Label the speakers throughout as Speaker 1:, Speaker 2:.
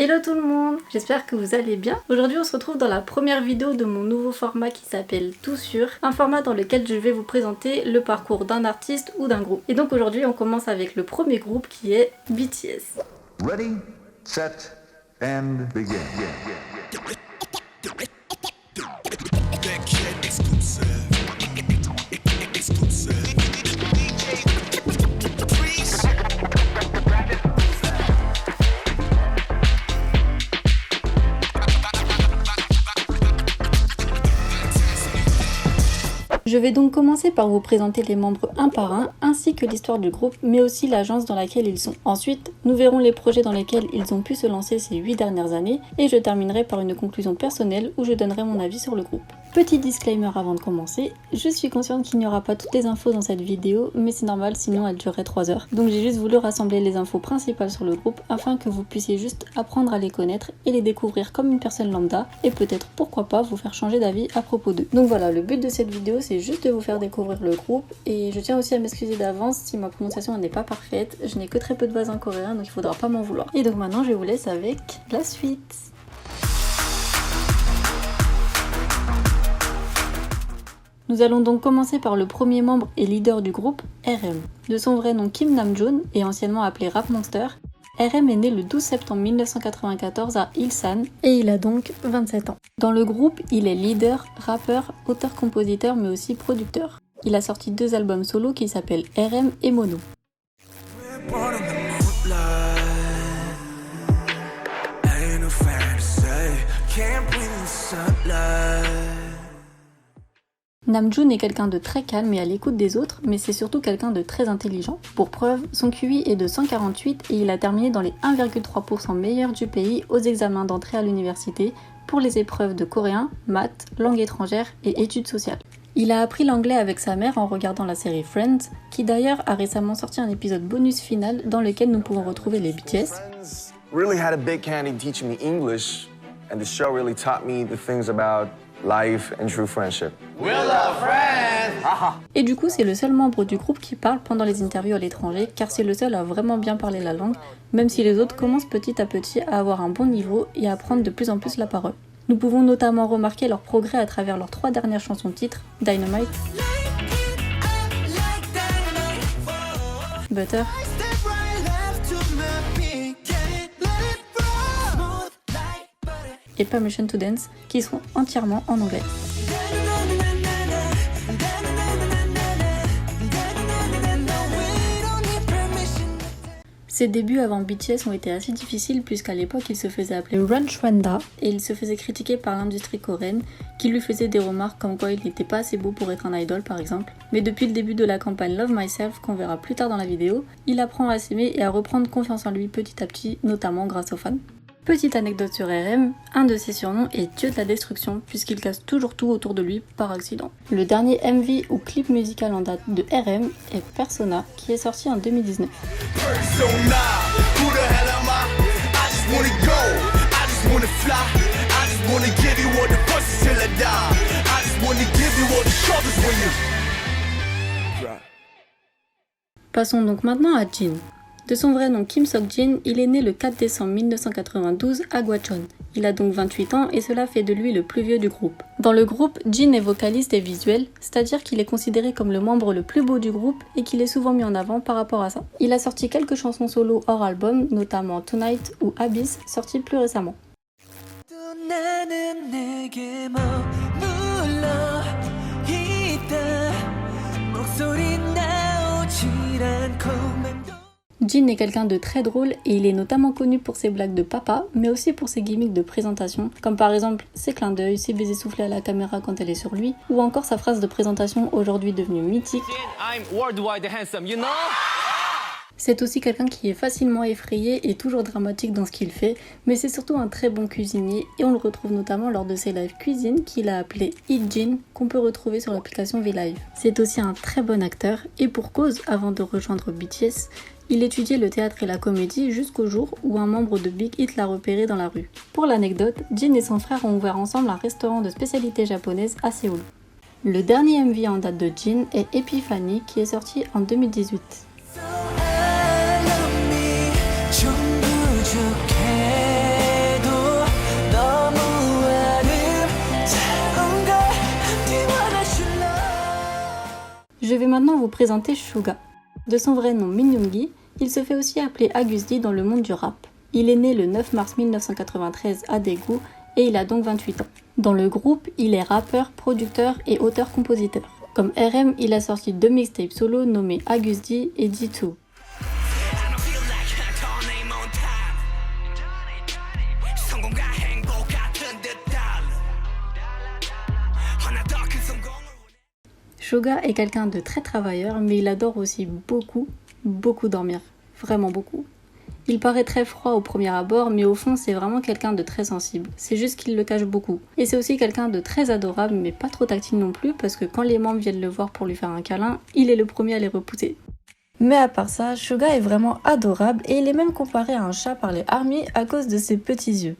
Speaker 1: Hello tout le monde, j'espère que vous allez bien. Aujourd'hui on se retrouve dans la première vidéo de mon nouveau format qui s'appelle Tout Sur, un format dans lequel je vais vous présenter le parcours d'un artiste ou d'un groupe. Et donc aujourd'hui on commence avec le premier groupe qui est BTS.
Speaker 2: Ready, set, and begin.
Speaker 1: Je vais donc commencer par vous présenter les membres un par un, ainsi que l'histoire du groupe, mais aussi l'agence dans laquelle ils sont. Ensuite, nous verrons les projets dans lesquels ils ont pu se lancer ces 8 dernières années, et je terminerai par une conclusion personnelle où je donnerai mon avis sur le groupe. Petit disclaimer avant de commencer, je suis consciente qu'il n'y aura pas toutes les infos dans cette vidéo, mais c'est normal sinon elle durerait 3 heures. Donc j'ai juste voulu rassembler les infos principales sur le groupe afin que vous puissiez juste apprendre à les connaître et les découvrir comme une personne lambda, et peut-être pourquoi pas vous faire changer d'avis à propos d'eux. Donc voilà, le but de cette vidéo c'est juste de vous faire découvrir le groupe, et je tiens aussi à m'excuser d'avance si ma prononciation n'est pas parfaite, je n'ai que très peu de bases en coréen donc il faudra pas m'en vouloir. Et donc maintenant je vous laisse avec la suite. Nous allons donc commencer par le premier membre et leader du groupe, RM. De son vrai nom Kim Namjoon, et anciennement appelé Rap Monster, RM est né le 12 septembre 1994 à Ilsan et il a donc 27 ans. Dans le groupe, il est leader, rappeur, auteur-compositeur mais aussi producteur. Il a sorti 2 albums solo qui s'appellent RM et Mono. Namjoon est quelqu'un de très calme et à l'écoute des autres, mais c'est surtout quelqu'un de très intelligent. Pour preuve, son QI est de 148 et il a terminé dans les 1,3% meilleurs du pays aux examens d'entrée à l'université pour les épreuves de coréen, maths, langue étrangère et études sociales. Il a appris l'anglais avec sa mère en regardant la série Friends, qui d'ailleurs a récemment sorti un épisode bonus final dans lequel nous pouvons retrouver les BTS.
Speaker 3: Really had a big hand in teaching me English, and the show really taught me the things about life and true friendship.
Speaker 4: We love friends!
Speaker 1: Et du coup, c'est le seul membre du groupe qui parle pendant les interviews à l'étranger, car c'est le seul à vraiment bien parler la langue, même si les autres commencent petit à petit à avoir un bon niveau et à prendre de plus en plus la parole. Nous pouvons notamment remarquer leur progrès à travers leurs 3 dernières chansons titres, Dynamite, Butter et Permission to Dance, qui sont entièrement en anglais. Ses débuts avant BTS ont été assez difficiles puisqu'à l'époque il se faisait appeler Runchwanda et il se faisait critiquer par l'industrie coréenne qui lui faisait des remarques comme quoi il n'était pas assez beau pour être un idol par exemple. Mais depuis le début de la campagne Love Myself qu'on verra plus tard dans la vidéo, il apprend à s'aimer et à reprendre confiance en lui petit à petit, notamment grâce aux fans. Petite anecdote sur RM, un de ses surnoms est Dieu de la destruction puisqu'il casse toujours tout autour de lui par accident. Le dernier MV ou clip musical en date de RM est Persona qui est sorti en 2019. Passons donc maintenant à Jin. De son vrai nom Kim Seok-jin, il est né le 4 décembre 1992 à Gwacheon. Il a donc 28 ans et cela fait de lui le plus vieux du groupe. Dans le groupe, Jin est vocaliste et visuel, c'est-à-dire qu'il est considéré comme le membre le plus beau du groupe et qu'il est souvent mis en avant par rapport à ça. Il a sorti quelques chansons solo hors album, notamment Tonight ou Abyss, sorties plus récemment. Jin est quelqu'un de très drôle et il est notamment connu pour ses blagues de papa, mais aussi pour ses gimmicks de présentation, comme par exemple ses clins d'œil, ses baisers soufflés à la caméra quand elle est sur lui, ou encore sa phrase de présentation aujourd'hui devenue mythique.
Speaker 4: I'm worldwide handsome, you know?
Speaker 1: C'est aussi quelqu'un qui est facilement effrayé et toujours dramatique dans ce qu'il fait, mais c'est surtout un très bon cuisinier et on le retrouve notamment lors de ses lives cuisine qu'il a appelé Eat Jin, qu'on peut retrouver sur l'application V-Live. C'est aussi un très bon acteur et pour cause, avant de rejoindre BTS, il étudiait le théâtre et la comédie jusqu'au jour où un membre de Big Hit l'a repéré dans la rue. Pour l'anecdote, Jin et son frère ont ouvert ensemble un restaurant de spécialité japonaise à Séoul. Le dernier MV en date de Jin est Epiphany qui est sorti en 2018. Je vais maintenant vous présenter Suga. De son vrai nom Min Yoongi, il se fait aussi appeler Agust D dans le monde du rap. Il est né le 9 mars 1993 à Daegu et il a donc 28 ans. Dans le groupe, il est rappeur, producteur et auteur-compositeur. Comme RM, il a sorti 2 mixtapes solo nommés Agust D et D2. Suga est quelqu'un de très travailleur, mais il adore aussi beaucoup dormir. Vraiment beaucoup. Il paraît très froid au premier abord, mais au fond c'est vraiment quelqu'un de très sensible. C'est juste qu'il le cache beaucoup. Et c'est aussi quelqu'un de très adorable, mais pas trop tactile non plus, parce que quand les membres viennent le voir pour lui faire un câlin, il est le premier à les repousser. Mais à part ça, Suga est vraiment adorable et il est même comparé à un chat par les ARMY à cause de ses petits yeux.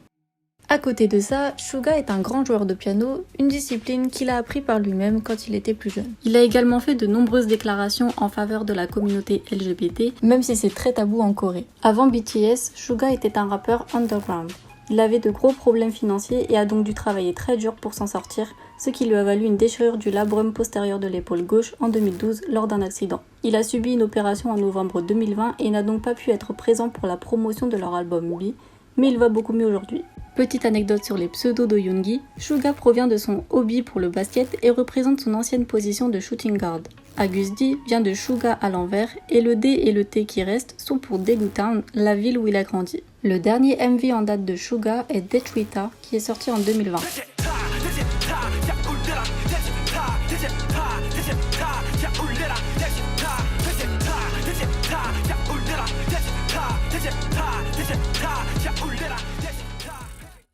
Speaker 1: À côté de ça, Suga est un grand joueur de piano, une discipline qu'il a appris par lui-même quand il était plus jeune. Il a également fait de nombreuses déclarations en faveur de la communauté LGBT, même si c'est très tabou en Corée. Avant BTS, Suga était un rappeur underground. Il avait de gros problèmes financiers et a donc dû travailler très dur pour s'en sortir, ce qui lui a valu une déchirure du labrum postérieur de l'épaule gauche en 2012 lors d'un accident. Il a subi une opération en novembre 2020 et n'a donc pas pu être présent pour la promotion de leur album B, mais il va beaucoup mieux aujourd'hui. Petite anecdote sur les pseudos de Yoongi, Suga provient de son hobby pour le basket et représente son ancienne position de shooting guard. Agust D vient de Suga à l'envers et le D et le T qui restent sont pour Daegu Town, la ville où il a grandi. Le dernier MV en date de Suga est Detrita qui est sorti en 2020.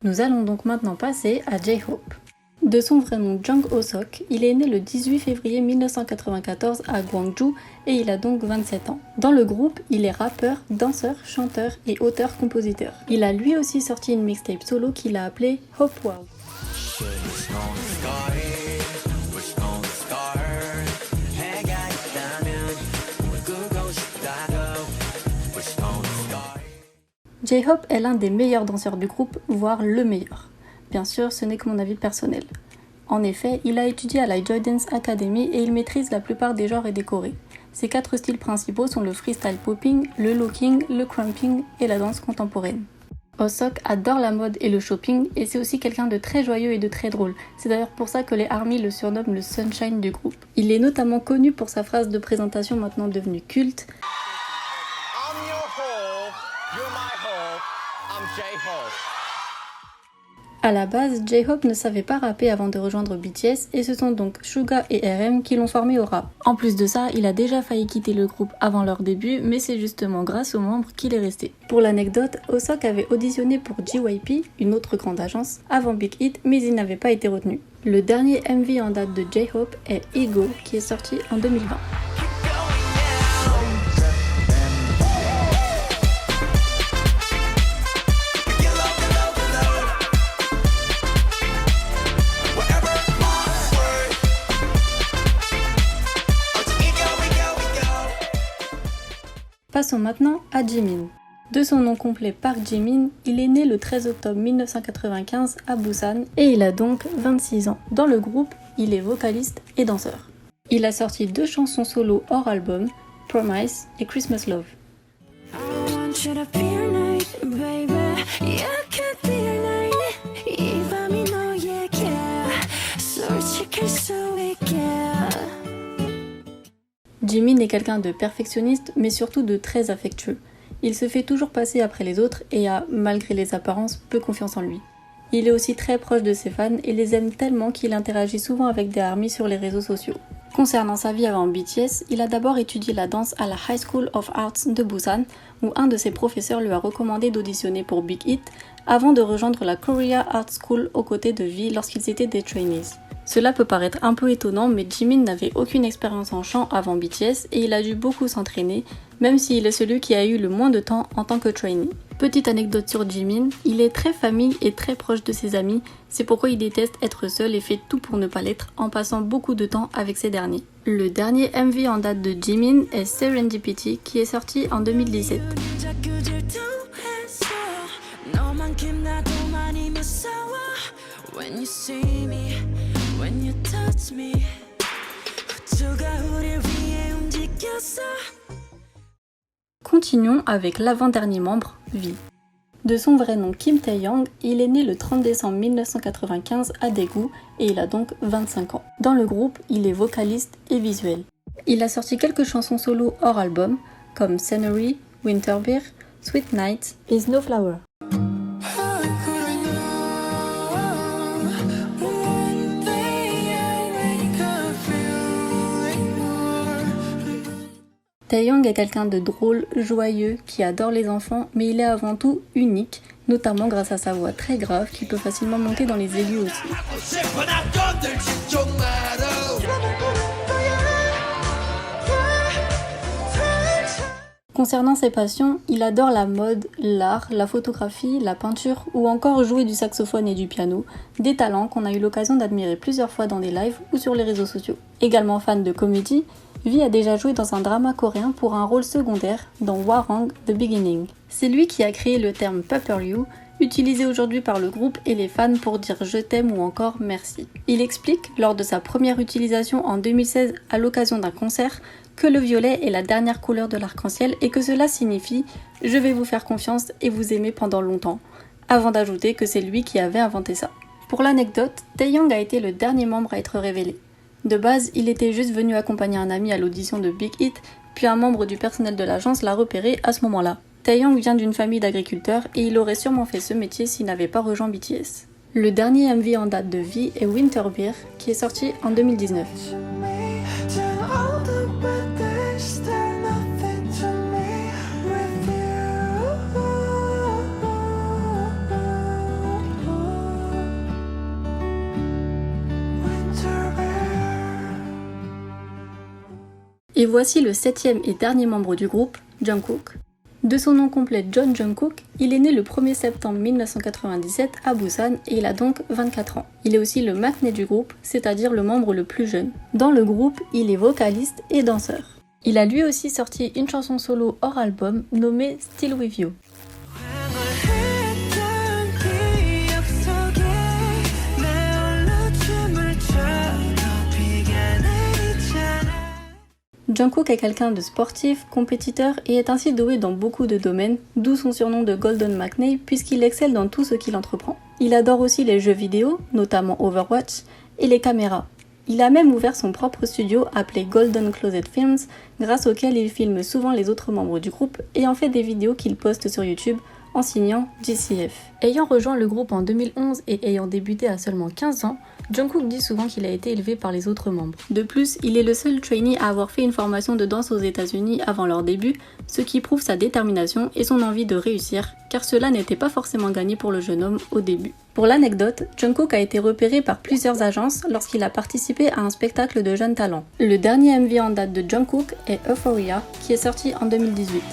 Speaker 1: Nous allons donc maintenant passer à J-Hope. De son vrai nom Jung Ho-sok, il est né le 18 février 1994 à Gwangju et il a donc 27 ans. Dans le groupe, il est rappeur, danseur, chanteur et auteur-compositeur. Il a lui aussi sorti une mixtape solo qu'il a appelée Hope World. J-Hope est l'un des meilleurs danseurs du groupe, voire le meilleur. Bien sûr, ce n'est que mon avis personnel. En effet, il a étudié à la Joy Dance Academy et il maîtrise la plupart des genres et des chorés. Ses 4 styles principaux sont le freestyle popping, le locking, le crumping et la danse contemporaine. Ho-sok adore la mode et le shopping et c'est aussi quelqu'un de très joyeux et de très drôle. C'est d'ailleurs pour ça que les ARMY le surnomment le Sunshine du groupe. Il est notamment connu pour sa phrase de présentation maintenant devenue culte. À la base, J-Hope ne savait pas rapper avant de rejoindre BTS et ce sont donc Suga et RM qui l'ont formé au rap. En plus de ça, il a déjà failli quitter le groupe avant leur début, mais c'est justement grâce aux membres qu'il est resté. Pour l'anecdote, Ho-sok avait auditionné pour JYP, une autre grande agence, avant Big Hit, mais il n'avait pas été retenu. Le dernier MV en date de J-Hope est Ego, qui est sorti en 2020. Passons maintenant à Jimin. De son nom complet Park Jimin, il est né le 13 octobre 1995 à Busan et il a donc 26 ans. Dans le groupe, il est vocaliste et danseur. Il a sorti 2 chansons solo hors album, Promise et Christmas Love. Jimin est quelqu'un de perfectionniste, mais surtout de très affectueux. Il se fait toujours passer après les autres et a, malgré les apparences, peu confiance en lui. Il est aussi très proche de ses fans et les aime tellement qu'il interagit souvent avec des ARMY sur les réseaux sociaux. Concernant sa vie avant BTS, il a d'abord étudié la danse à la High School of Arts de Busan, où un de ses professeurs lui a recommandé d'auditionner pour Big Hit, avant de rejoindre la Korea Art School aux côtés de V lorsqu'ils étaient des trainees. Cela peut paraître un peu étonnant, mais Jimin n'avait aucune expérience en chant avant BTS et il a dû beaucoup s'entraîner, même s'il est celui qui a eu le moins de temps en tant que trainee. Petite anecdote sur Jimin, il est très famille et très proche de ses amis, c'est pourquoi il déteste être seul et fait tout pour ne pas l'être en passant beaucoup de temps avec ces derniers. Le dernier MV en date de Jimin est Serendipity qui est sorti en 2017. When you touch me, Continuons avec l'avant-dernier membre, V. De son vrai nom Kim Tae-young, il est né le 30 décembre 1995 à Daegu et il a donc 25 ans. Dans le groupe, il est vocaliste et visuel. Il a sorti quelques chansons solo hors album, comme Scenery, Winter Beer, Sweet Night et Snowflower. Tae-young est quelqu'un de drôle, joyeux, qui adore les enfants, mais il est avant tout unique, notamment grâce à sa voix très grave qui peut facilement monter dans les aigus aussi. Concernant ses passions, il adore la mode, l'art, la photographie, la peinture ou encore jouer du saxophone et du piano, des talents qu'on a eu l'occasion d'admirer plusieurs fois dans des lives ou sur les réseaux sociaux. Également fan de comédie, V a déjà joué dans un drama coréen pour un rôle secondaire dans Hwarang The Beginning. C'est lui qui a créé le terme Pupperlyu, utilisé aujourd'hui par le groupe et les fans pour dire je t'aime ou encore merci. Il explique, lors de sa première utilisation en 2016 à l'occasion d'un concert, que le violet est la dernière couleur de l'arc-en-ciel et que cela signifie « je vais vous faire confiance et vous aimer pendant longtemps », avant d'ajouter que c'est lui qui avait inventé ça. Pour l'anecdote, Tae-young a été le dernier membre à être révélé. De base, il était juste venu accompagner un ami à l'audition de Big Hit, puis un membre du personnel de l'agence l'a repéré à ce moment-là. Tae-young vient d'une famille d'agriculteurs et il aurait sûrement fait ce métier s'il n'avait pas rejoint BTS. Le dernier MV en date de V est Winter Beer, qui est sorti en 2019. Et voici le 7e et dernier membre du groupe, Jungkook. De son nom complet John Jungkook, il est né le 1er septembre 1997 à Busan et il a donc 24 ans. Il est aussi le maknae du groupe, c'est-à-dire le membre le plus jeune. Dans le groupe, il est vocaliste et danseur. Il a lui aussi sorti une chanson solo hors album nommée Still With You. Jungkook est quelqu'un de sportif, compétiteur et est ainsi doué dans beaucoup de domaines, d'où son surnom de Golden maknae puisqu'il excelle dans tout ce qu'il entreprend. Il adore aussi les jeux vidéo, notamment Overwatch, et les caméras. Il a même ouvert son propre studio appelé Golden Closet Films, grâce auquel il filme souvent les autres membres du groupe et en fait des vidéos qu'il poste sur YouTube en signant GCF. Ayant rejoint le groupe en 2011 et ayant débuté à seulement 15 ans, Jungkook dit souvent qu'il a été élevé par les autres membres. De plus, il est le seul trainee à avoir fait une formation de danse aux États-Unis avant leur début, ce qui prouve sa détermination et son envie de réussir, car cela n'était pas forcément gagné pour le jeune homme au début. Pour l'anecdote, Jungkook a été repéré par plusieurs agences lorsqu'il a participé à un spectacle de jeunes talents. Le dernier MV en date de Jungkook est Euphoria, qui est sorti en 2018.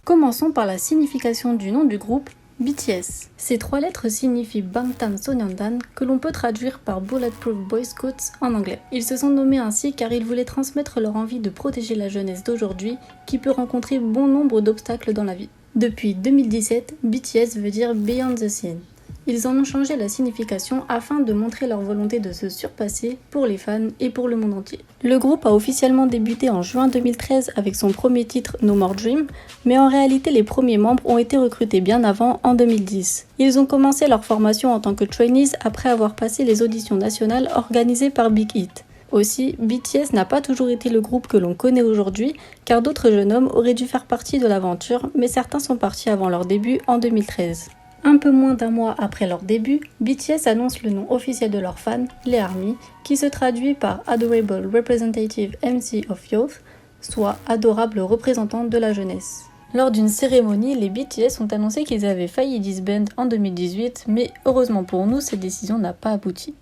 Speaker 1: Commençons par la signification du nom du groupe, BTS. Ces 3 lettres signifient Bangtan Sonyeondan, que l'on peut traduire par Bulletproof Boy Scouts en anglais. Ils se sont nommés ainsi car ils voulaient transmettre leur envie de protéger la jeunesse d'aujourd'hui, qui peut rencontrer bon nombre d'obstacles dans la vie. Depuis 2017, BTS veut dire Beyond the Scene. Ils en ont changé la signification afin de montrer leur volonté de se surpasser pour les fans et pour le monde entier. Le groupe a officiellement débuté en juin 2013 avec son premier titre No More Dream, mais en réalité les premiers membres ont été recrutés bien avant, en 2010. Ils ont commencé leur formation en tant que trainees après avoir passé les auditions nationales organisées par Big Hit. Aussi, BTS n'a pas toujours été le groupe que l'on connaît aujourd'hui, car d'autres jeunes hommes auraient dû faire partie de l'aventure, mais certains sont partis avant leur début en 2013. Un peu moins d'un mois après leur début, BTS annonce le nom officiel de leurs fans, les ARMY, qui se traduit par Adorable Representative MC of Youth, soit adorable représentant de la jeunesse. Lors d'une cérémonie, les BTS ont annoncé qu'ils avaient failli disband en 2018, mais heureusement pour nous, cette décision n'a pas abouti.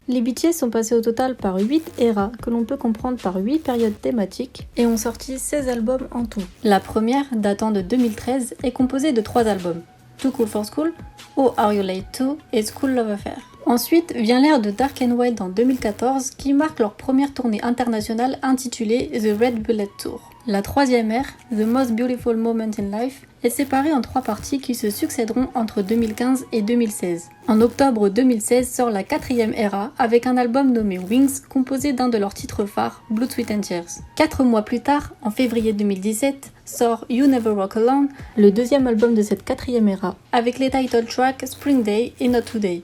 Speaker 1: Les BTS sont passés au total par 8 eras, que l'on peut comprendre par 8 périodes thématiques, et ont sorti 16 albums en tout. La première, datant de 2013, est composée de 3 albums. Too Cool for School, Oh Are You Late Too et School Love Affair. Ensuite vient l'ère de Dark and Wild en 2014 qui marque leur première tournée internationale intitulée The Red Bullet Tour. La troisième ère, The Most Beautiful Moment in Life, est séparée en 3 parties qui se succéderont entre 2015 et 2016. En octobre 2016 sort la 4e era avec un album nommé Wings composé d'un de leurs titres phares, Blood, Sweat and Tears. 4 mois plus tard, en février 2017, sort You Never Walk Alone, le 2e album de cette 4e era, avec les title tracks Spring Day et Not Today.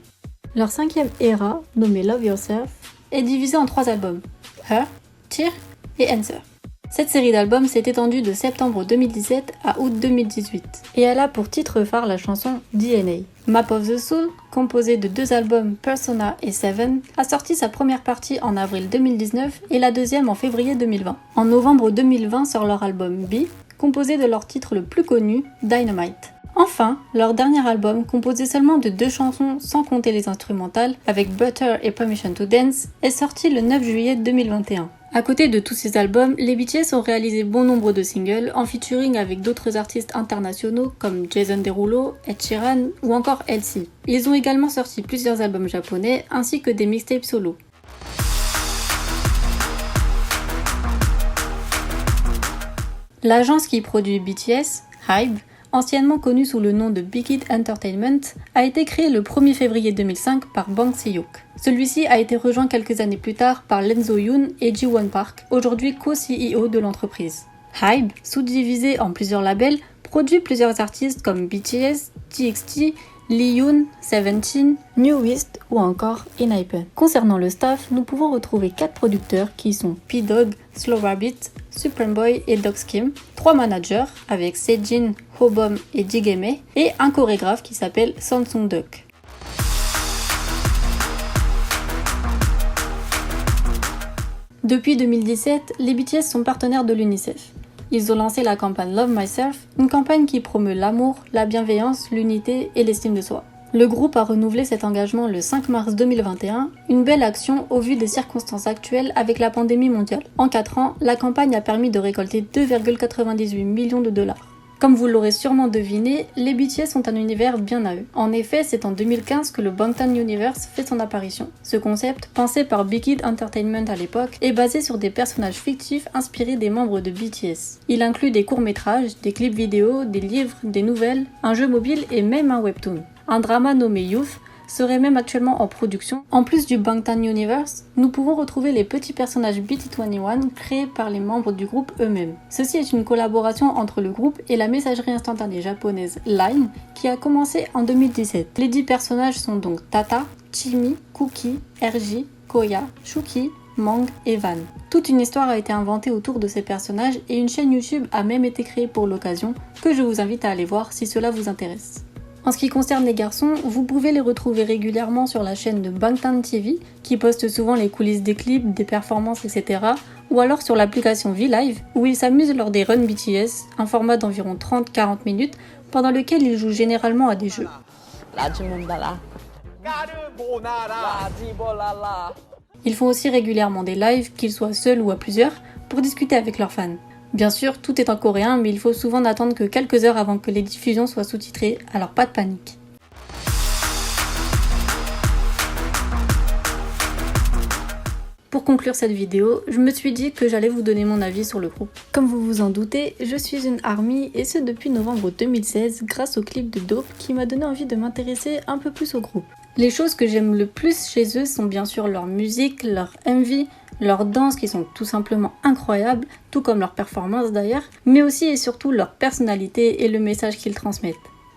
Speaker 1: Leur 5e era, nommée Love Yourself, est divisée en 3 albums, Her, Tear et Answer. Cette série d'albums s'est étendue de septembre 2017 à août 2018 et elle a pour titre phare la chanson DNA. Map of the Soul, composée de 2 albums Persona et Seven, a sorti sa première partie en avril 2019 et la deuxième en février 2020. En novembre 2020 sort leur album B, composé de leur titre le plus connu, Dynamite. Enfin, leur dernier album, composé seulement de 2 chansons sans compter les instrumentales, avec Butter et Permission to Dance, est sorti le 9 juillet 2021. À côté de tous ces albums, les BTS ont réalisé bon nombre de singles en featuring avec d'autres artistes internationaux comme Jason Derulo, Ed Sheeran ou encore Elsie. Ils ont également sorti plusieurs albums japonais ainsi que des mixtapes solo. L'agence qui produit BTS, HYBE, anciennement connue sous le nom de Big Hit Entertainment, a été créée le 1er février 2005 par Bang Se-hyuk. Celui-ci a été rejoint quelques années plus tard par Lee So-yoon et Ji-won Park, aujourd'hui co-CEO de l'entreprise. HYBE, sous-divisé en plusieurs labels, produit plusieurs artistes comme BTS, TXT, Lee Yoon, Seventeen, New East ou encore ENHYPEN. Concernant le staff, nous pouvons retrouver 4 producteurs qui sont P-Dog, Slow Rabbit, Supreme Boy et Dog Skim, 3 managers avec Sejin, Hobom et Jigeme et un chorégraphe qui s'appelle Samsung Duck. Depuis 2017, les BTS sont partenaires de l'UNICEF. Ils ont lancé la campagne Love Myself, une campagne qui promeut l'amour, la bienveillance, l'unité et l'estime de soi. Le groupe a renouvelé cet engagement le 5 mars 2021, une belle action au vu des circonstances actuelles avec la pandémie mondiale. En 4 ans, la campagne a permis de récolter 2,98 millions de dollars. Comme vous l'aurez sûrement deviné, les BTS ont un univers bien à eux. En effet, c'est en 2015 que le Bangtan Universe fait son apparition. Ce concept, pensé par Big Hit Entertainment à l'époque, est basé sur des personnages fictifs inspirés des membres de BTS. Il inclut des courts-métrages, des clips vidéo, des livres, des nouvelles, un jeu mobile et même un webtoon. Un drama nommé Youth serait même actuellement en production. En plus du Bangtan Universe, nous pouvons retrouver les petits personnages BT21 créés par les membres du groupe eux-mêmes. Ceci est une collaboration entre le groupe et la messagerie instantanée japonaise Line qui a commencé en 2017. Les 10 personnages sont donc Tata, Chimi, Cookie, RJ, Koya, Shuki, Mang et Van. Toute une histoire a été inventée autour de ces personnages et une chaîne YouTube a même été créée pour l'occasion que je vous invite à aller voir si cela vous intéresse. En ce qui concerne les garçons, vous pouvez les retrouver régulièrement sur la chaîne de Bangtan TV, qui poste souvent les coulisses des clips, des performances, etc. Ou alors sur l'application V-Live, où ils s'amusent lors des runs BTS, un format d'environ 30-40 minutes, pendant lequel ils jouent généralement à des jeux. Ils font aussi régulièrement des lives, qu'ils soient seuls ou à plusieurs, pour discuter avec leurs fans. Bien sûr, tout est en coréen, mais il faut souvent n'attendre que quelques heures avant que les diffusions soient sous-titrées, alors pas de panique. Pour conclure cette vidéo, je me suis dit que j'allais vous donner mon avis sur le groupe. Comme vous vous en doutez, je suis une ARMY et ce depuis novembre 2016 grâce au clip de Dope qui m'a donné envie de m'intéresser un peu plus au groupe. Les choses que j'aime le plus chez eux sont bien sûr leur musique, leur MV, leurs danses qui sont tout simplement incroyables, tout comme leurs performances d'ailleurs, mais aussi et surtout leur personnalité et le message qu'ils transmettent.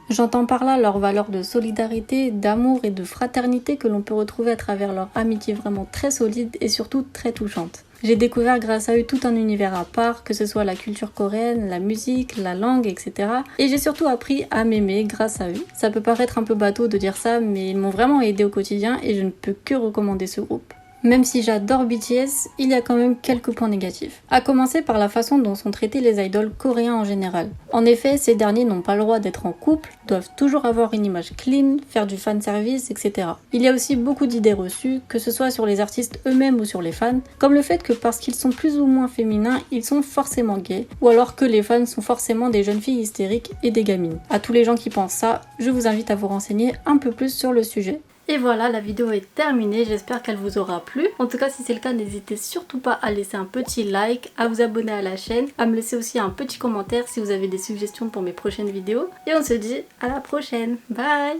Speaker 1: J'entends par là leur valeur de solidarité, d'amour et de fraternité que l'on peut retrouver à travers leur amitié vraiment très solide et surtout très touchante. J'ai découvert grâce à eux tout un univers à part, que ce soit la culture coréenne, la musique, la langue, etc. Et j'ai surtout appris à m'aimer grâce à eux. Ça peut paraître un peu bateau de dire ça, mais ils m'ont vraiment aidé au quotidien et je ne peux que recommander ce groupe. Même si j'adore BTS, il y a quand même quelques points négatifs. À commencer par la façon dont sont traités les idoles coréens en général. En effet, ces derniers n'ont pas le droit d'être en couple, doivent toujours avoir une image clean, faire du fanservice, etc. Il y a aussi beaucoup d'idées reçues, que ce soit sur les artistes eux-mêmes ou sur les fans, comme le fait que parce qu'ils sont plus ou moins féminins, ils sont forcément gays, ou alors que les fans sont forcément des jeunes filles hystériques et des gamines. À tous les gens qui pensent ça, je vous invite à vous renseigner un peu plus sur le sujet. Et voilà, la vidéo est terminée, j'espère qu'elle vous aura plu. En tout cas, si c'est le cas, n'hésitez surtout pas à laisser un petit like, à vous abonner à la chaîne, à me laisser aussi un petit commentaire si vous avez des suggestions pour mes prochaines vidéos. Et on se dit à la prochaine, bye!